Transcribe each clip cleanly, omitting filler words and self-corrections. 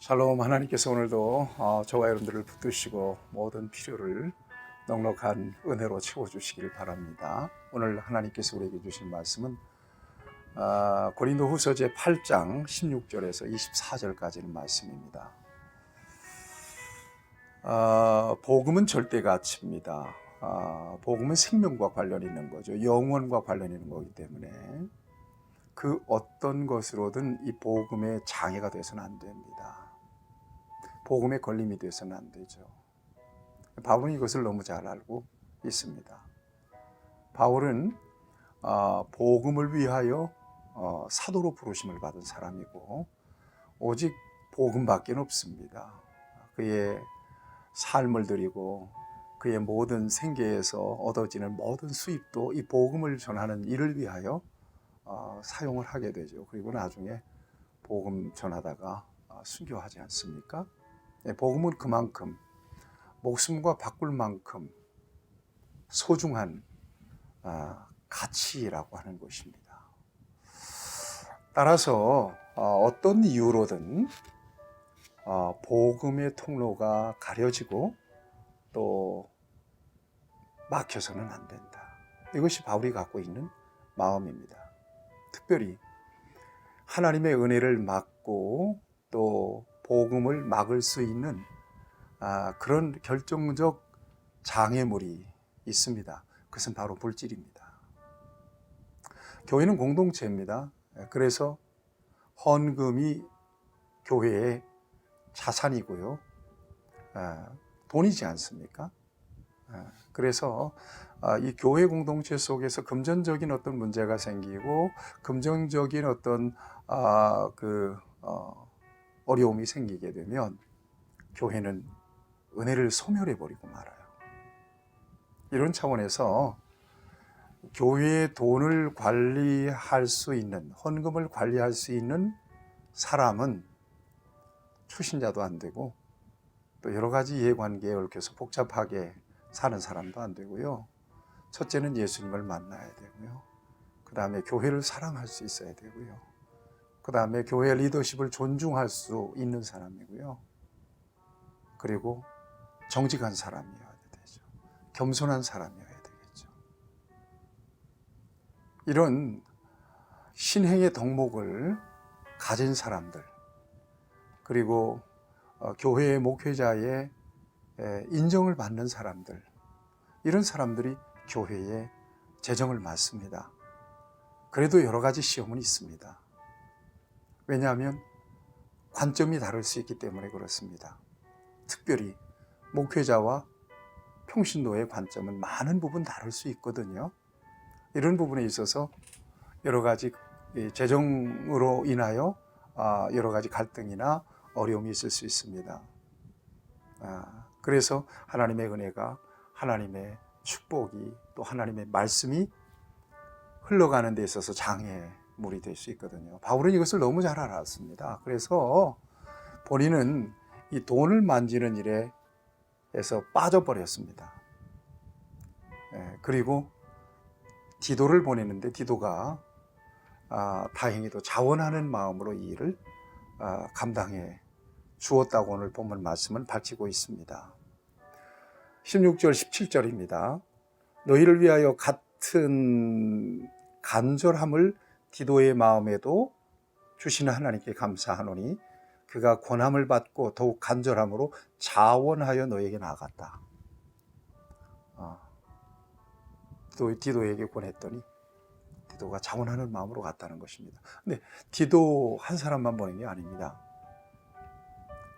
샬롬. 하나님께서 오늘도 저와 여러분들을 붙드시고 모든 필요를 넉넉한 은혜로 채워주시길 바랍니다. 오늘 하나님께서 우리에게 주신 말씀은 고린도후서 제8장 16절에서 24절까지는 말씀입니다. 복음은 절대 가치입니다. 복음은 생명과 관련이 있는 거죠. 영원과 관련이 있는 거기 때문에 그 어떤 것으로든 이 복음의 장애가 돼서는 안 됩니다. 복음의 걸림이 돼서는 안 되죠. 바울은 이것을 너무 잘 알고 있습니다. 바울은 복음을 위하여 사도로 부르심을 받은 사람이고 오직 복음밖에 없습니다. 그의 삶을 드리고 그의 모든 생계에서 얻어지는 모든 수입도 이 복음을 전하는 일을 위하여 사용을 하게 되죠. 그리고 나중에 복음 전하다가 순교하지 않습니까? 복음은 그만큼 목숨과 바꿀 만큼 소중한 가치라고 하는 것입니다. 따라서 어떤 이유로든 복음의 통로가 가려지고 또 막혀서는 안 된다. 이것이 바울이 갖고 있는 마음입니다. 특별히 하나님의 은혜를 막고 또 복음을 막을 수 있는 그런 결정적 장애물이 있습니다. 그것은 바로 물질입니다. 교회는 공동체입니다. 그래서 헌금이 교회의 자산이고요. 돈이지 않습니까? 그래서 이 교회 공동체 속에서 금전적인 어떤 문제가 생기고 금전적인 어떤 어려움이 생기게 되면 교회는 은혜를 소멸해 버리고 말아요. 이런 차원에서 교회의 돈을 관리할 수 있는, 헌금을 관리할 수 있는 사람은 출신자도 안 되고 또 여러 가지 이해관계에 얽혀서 복잡하게 사는 사람도 안 되고요. 첫째는 예수님을 만나야 되고요. 그 다음에 교회를 사랑할 수 있어야 되고요. 그 다음에 교회 리더십을 존중할 수 있는 사람이고요. 그리고 정직한 사람이어야 되죠. 겸손한 사람이어야 되겠죠. 이런 신행의 덕목을 가진 사람들, 그리고 교회의 목회자의 인정을 받는 사람들, 이런 사람들이 교회의 재정을 맡습니다. 그래도 여러 가지 시험은 있습니다. 왜냐하면 관점이 다를 수 있기 때문에 그렇습니다. 특별히 목회자와 평신도의 관점은 많은 부분 다를 수 있거든요. 이런 부분에 있어서 여러 가지 재정으로 인하여 여러 가지 갈등이나 어려움이 있을 수 있습니다. 그래서 하나님의 은혜가, 하나님의 축복이, 또 하나님의 말씀이 흘러가는 데 있어서 장애물이 될 수 있거든요. 바울은 이것을 너무 잘 알았습니다. 그래서 본인은 이 돈을 만지는 일에서 빠져버렸습니다. 그리고 디도를 보내는데 디도가 다행히도 자원하는 마음으로 이 일을 감당해 주었다고 오늘 본문 말씀은 밝히고 있습니다. 16절 17절입니다. 너희를 위하여 같은 간절함을 디도의 마음에도 주시는 하나님께 감사하노니 그가 권함을 받고 더욱 간절함으로 자원하여 너에게 나아갔다. 디도에게 권했더니 디도가 자원하는 마음으로 갔다는 것입니다. 근데 디도 한 사람만 보낸 게 아닙니다.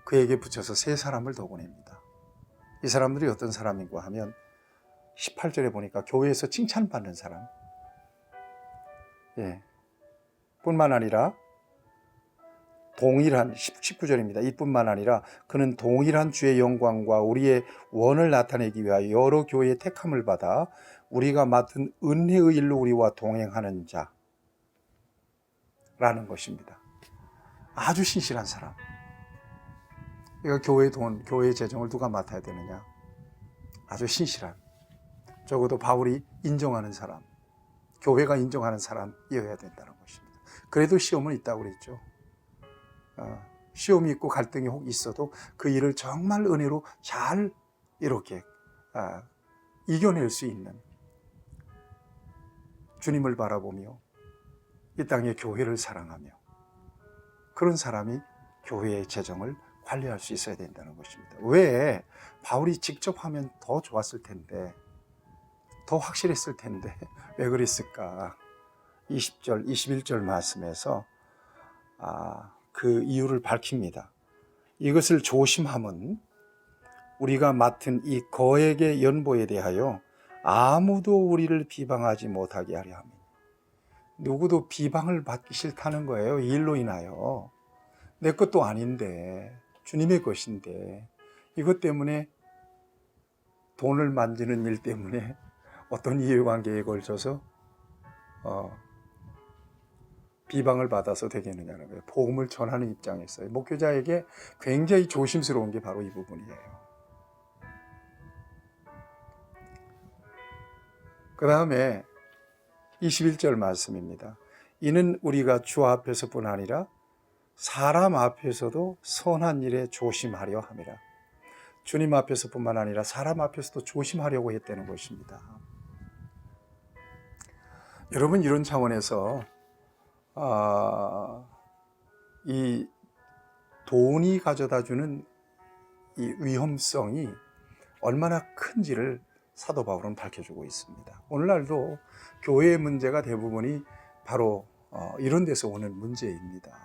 그에게 붙여서 세 사람을 더 보냅니다. 이 사람들이 어떤 사람인가 하면 18절에 보니까 교회에서 칭찬받는 사람, 뿐만 아니라 동일한 19절입니다. 이뿐만 아니라 그는 동일한 주의 영광과 우리의 원을 나타내기 위하여 여러 교회의 택함을 받아 우리가 맡은 은혜의 일로 우리와 동행하는 자라는 것입니다. 아주 신실한 사람. 그러니까 교회 돈, 교회 재정을 누가 맡아야 되느냐? 아주 신실한, 적어도 바울이 인정하는 사람, 교회가 인정하는 사람이어야 된다는 것입니다. 그래도 시험은 있다고 그랬죠. 시험이 있고 갈등이 혹 있어도 그 일을 정말 은혜로 잘 이렇게 이겨낼 수 있는, 주님을 바라보며 이 땅의 교회를 사랑하며 그런 사람이 교회의 재정을 관리할 수 있어야 된다는 것입니다. 왜? 바울이 직접 하면 더 좋았을 텐데, 더 확실했을 텐데 왜 그랬을까? 20절, 21절 말씀에서 그 이유를 밝힙니다. 이것을 조심함은 우리가 맡은 이 거액의 연보에 대하여 아무도 우리를 비방하지 못하게 하려 함이니. 누구도 비방을 받기 싫다는 거예요. 이 일로 인하여. 내 것도 아닌데, 주님의 것인데, 이것 때문에, 돈을 만지는 일 때문에 어떤 이해관계에 걸쳐서 비방을 받아서 되겠느냐는 거예요. 복음을 전하는 입장에서요. 목회자에게 굉장히 조심스러운 게 바로 이 부분이에요. 그 다음에 21절 말씀입니다. 이는 우리가 주 앞에서뿐 아니라 사람 앞에서도 선한 일에 조심하려 함이라. 주님 앞에서뿐만 아니라 사람 앞에서도 조심하려고 했다는 것입니다. 여러분, 이런 차원에서 이 돈이 가져다주는 이 위험성이 얼마나 큰지를 사도 바울은 밝혀주고 있습니다. 오늘날도 교회의 문제가 대부분이 바로 이런 데서 오는 문제입니다.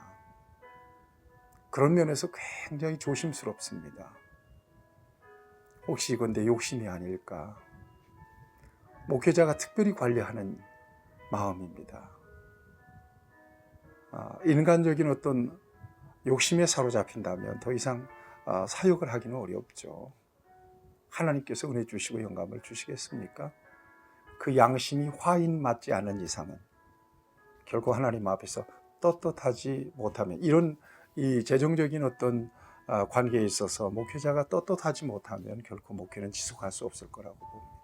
그런 면에서 굉장히 조심스럽습니다. 혹시 이건 내 욕심이 아닐까? 목회자가 특별히 관리하는 마음입니다. 인간적인 어떤 욕심에 사로잡힌다면 더 이상 사역을 하기는 어렵죠. 하나님께서 은혜 주시고 영감을 주시겠습니까? 그 양심이 화인 맞지 않는 이상은 결코 하나님 앞에서 떳떳하지 못하면, 이런 이 재정적인 어떤 관계에 있어서 목회자가 떳떳하지 못하면 결코 목회는 지속할 수 없을 거라고 봅니다.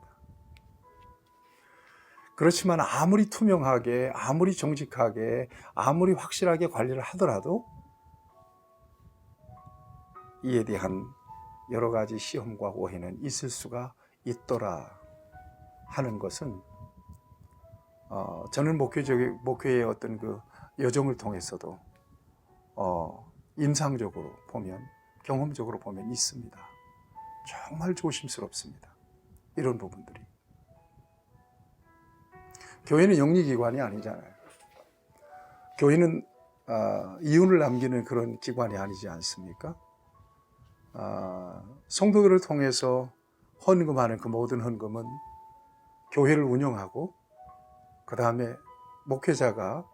그렇지만 아무리 투명하게, 아무리 정직하게, 아무리 확실하게 관리를 하더라도 이에 대한 여러 가지 시험과 오해는 있을 수가 있더라 하는 것은 저는 목회의 어떤 그 여정을 통해서도 임상적으로 보면, 경험적으로 보면 있습니다. 정말 조심스럽습니다. 이런 부분들이. 교회는 영리기관이 아니잖아요. 교회는 이윤을 남기는 그런 기관이 아니지 않습니까? 성도들을 통해서 헌금하는 그 모든 헌금은 교회를 운영하고, 그 다음에 목회자가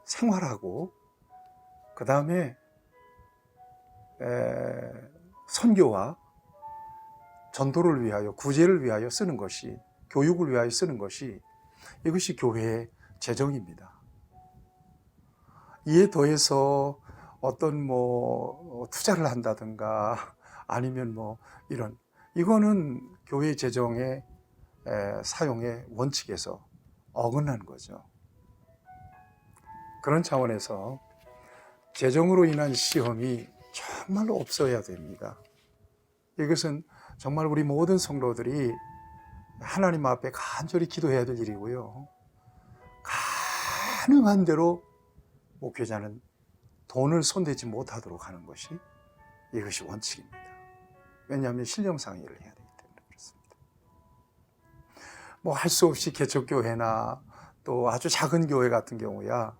생활하고, 그 다음에 선교와 전도를 위하여, 구제를 위하여 쓰는 것이, 교육을 위하여 쓰는 것이, 이것이 교회의 재정입니다. 이에 더해서 어떤 투자를 한다든가 아니면 이거는 교회 재정의 사용의 원칙에서 어긋난 거죠. 그런 차원에서 재정으로 인한 시험이 정말로 없어야 됩니다. 이것은 정말 우리 모든 성도들이 하나님 앞에 간절히 기도해야 될 일이고요. 가능한 대로 목회자는 돈을 손대지 못하도록 하는 것이, 이것이 원칙입니다. 왜냐하면 신령상 일을 해야 되기 때문에 그렇습니다. 할 수 없이 개척교회나 또 아주 작은 교회 같은 경우야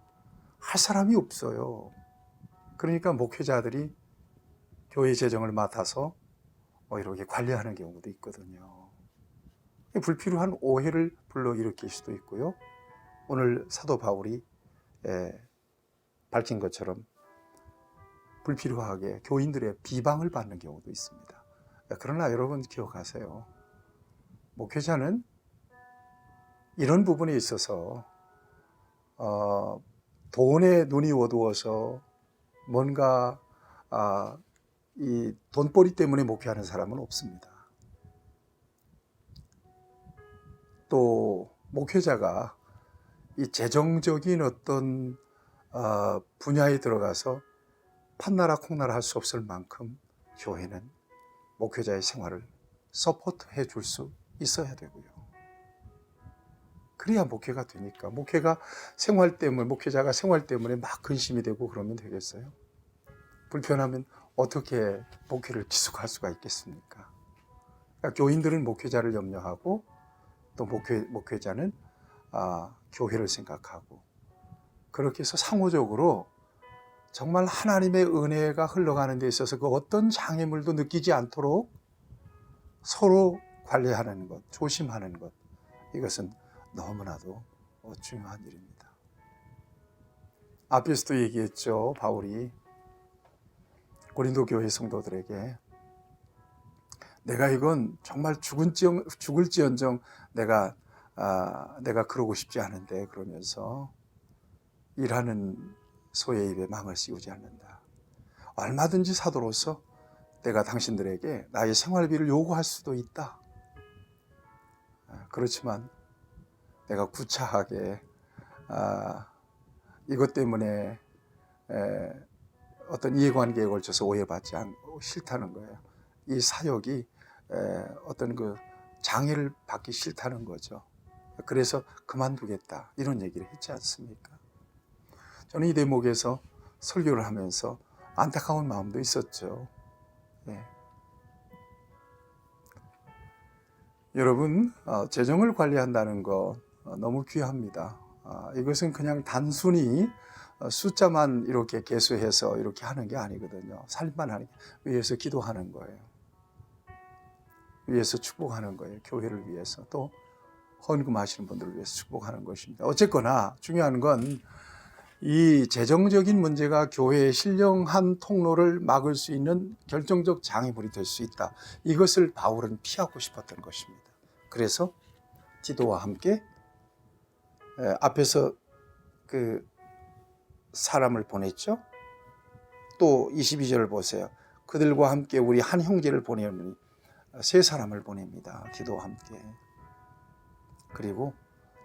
할 사람이 없어요. 그러니까 목회자들이 교회 재정을 맡아서 이렇게 관리하는 경우도 있거든요. 불필요한 오해를 불러일으킬 수도 있고요. 오늘 사도 바울이 밝힌 것처럼 불필요하게 교인들의 비방을 받는 경우도 있습니다. 그러나 여러분 기억하세요. 목회자는 이런 부분에 있어서 돈에 눈이 어두워서 뭔가 이 돈벌이 때문에 목회하는 사람은 없습니다. 또 목회자가 이 재정적인 어떤 분야에 들어가서 판나라 콩나라 할 수 없을 만큼 교회는 목회자의 생활을 서포트해 줄 수 있어야 되고요. 그래야 목회가 되니까. 목회자가 생활 때문에 막 근심이 되고 그러면 되겠어요? 불편하면 어떻게 목회를 지속할 수가 있겠습니까? 그러니까 교인들은 목회자를 염려하고 또 목회자는 교회를 생각하고, 그렇게 해서 상호적으로 정말 하나님의 은혜가 흘러가는 데 있어서 그 어떤 장애물도 느끼지 않도록 서로 관리하는 것, 조심하는 것, 이것은 너무나도 중요한 일입니다. 앞에서도 얘기했죠. 바울이 고린도 교회 성도들에게 내가 이건 정말 죽을지언정 내가 그러고 싶지 않은데, 그러면서 일하는 소의 입에 망을 씌우지 않는다. 얼마든지 사도로서 내가 당신들에게 나의 생활비를 요구할 수도 있다. 그렇지만 내가 구차하게 이것 때문에 어떤 이해관계에 걸쳐서 오해받지 않고 싫다는 거예요. 이 사역이 어떤 그 장애를 받기 싫다는 거죠. 그래서 그만두겠다, 이런 얘기를 했지 않습니까? 저는 이 대목에서 설교를 하면서 안타까운 마음도 있었죠. 네. 여러분, 재정을 관리한다는 거 너무 귀합니다. 이것은 그냥 단순히 숫자만 이렇게 계수해서 이렇게 하는 게 아니거든요. 살림만 하는 게, 위해서 기도하는 거예요. 위해서 축복하는 거예요. 교회를 위해서, 또 헌금하시는 분들을 위해서 축복하는 것입니다. 어쨌거나 중요한 건 이 재정적인 문제가 교회의 신령한 통로를 막을 수 있는 결정적 장애물이 될 수 있다. 이것을 바울은 피하고 싶었던 것입니다. 그래서 디도와 함께 앞에서 그 사람을 보냈죠. 또 22절을 보세요. 그들과 함께 우리 한 형제를 보내오니 세 사람을 보냅니다. 디도와 함께. 그리고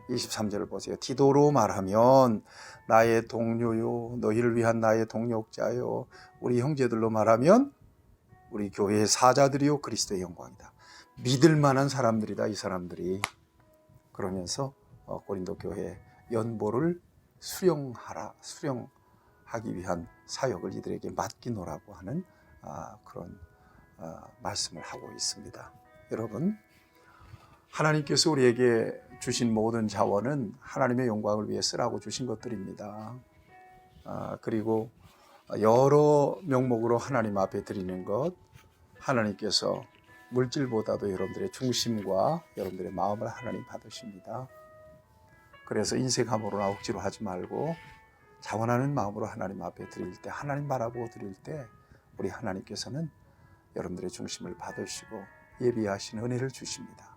23절을 보세요. 디도로 말하면 나의 동료요, 너희를 위한 나의 동역자요, 우리 형제들로 말하면 우리 교회의 사자들이요, 그리스도의 영광이다. 믿을 만한 사람들이다, 이 사람들이. 그러면서 고린도 교회 연보를 수령하기 위한 사역을 이들에게 맡기노라고 하는 그런 말씀을 하고 있습니다. 여러분, 하나님께서 우리에게 주신 모든 자원은 하나님의 영광을 위해 쓰라고 주신 것들입니다. 그리고 여러 명목으로 하나님 앞에 드리는 것, 하나님께서 물질보다도 여러분들의 중심과 여러분들의 마음을 하나님 받으십니다. 그래서 인색함으로나 억지로 하지 말고 자원하는 마음으로 하나님 앞에 드릴 때, 하나님 바라보고 드릴 때 우리 하나님께서는 여러분들의 중심을 받으시고 예비하신 은혜를 주십니다.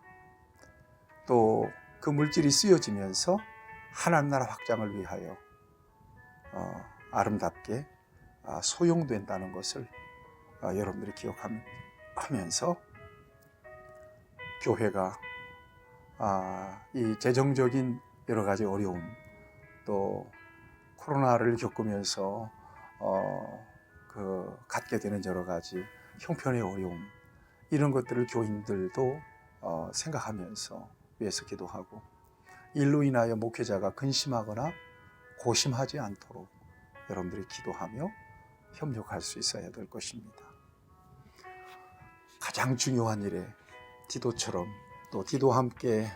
또 그 물질이 쓰여지면서 하나님 나라 확장을 위하여 아름답게 소용된다는 것을 여러분들이 기억하면서 교회가 이 재정적인 여러 가지 어려움, 또 코로나를 겪으면서 갖게 되는 여러 가지 형편의 어려움, 이런 것들을 교인들도 생각하면서 위해서 기도하고, 일로 인하여 목회자가 근심하거나 고심하지 않도록 여러분들이 기도하며 협력할 수 있어야 될 것입니다. 가장 중요한 일에 디도처럼, 또 디도와 함께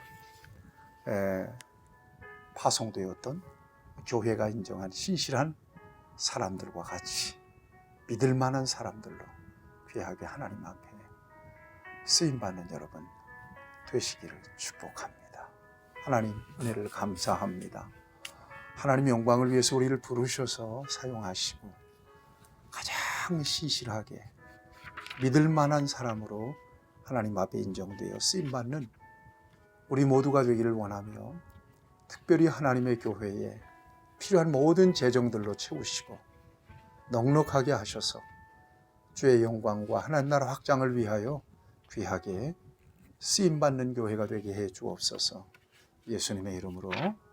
파송되었던 교회가 인정한 신실한 사람들과 같이 믿을 만한 사람들로 귀하게 하나님 앞에 쓰임받는 여러분 되시기를 축복합니다. 하나님 은혜를 감사합니다. 하나님 영광을 위해서 우리를 부르셔서 사용하시고 가장 신실하게 믿을 만한 사람으로 하나님 앞에 인정되어 쓰임받는 우리 모두가 되기를 원하며, 특별히 하나님의 교회에 필요한 모든 재정들로 채우시고 넉넉하게 하셔서 주의 영광과 하나님 나라 확장을 위하여 귀하게 쓰임받는 교회가 되게 해 주옵소서. 예수님의 이름으로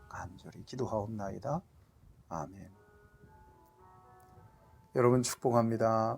간절히 기도하옵나이다. 아멘. 여러분 축복합니다.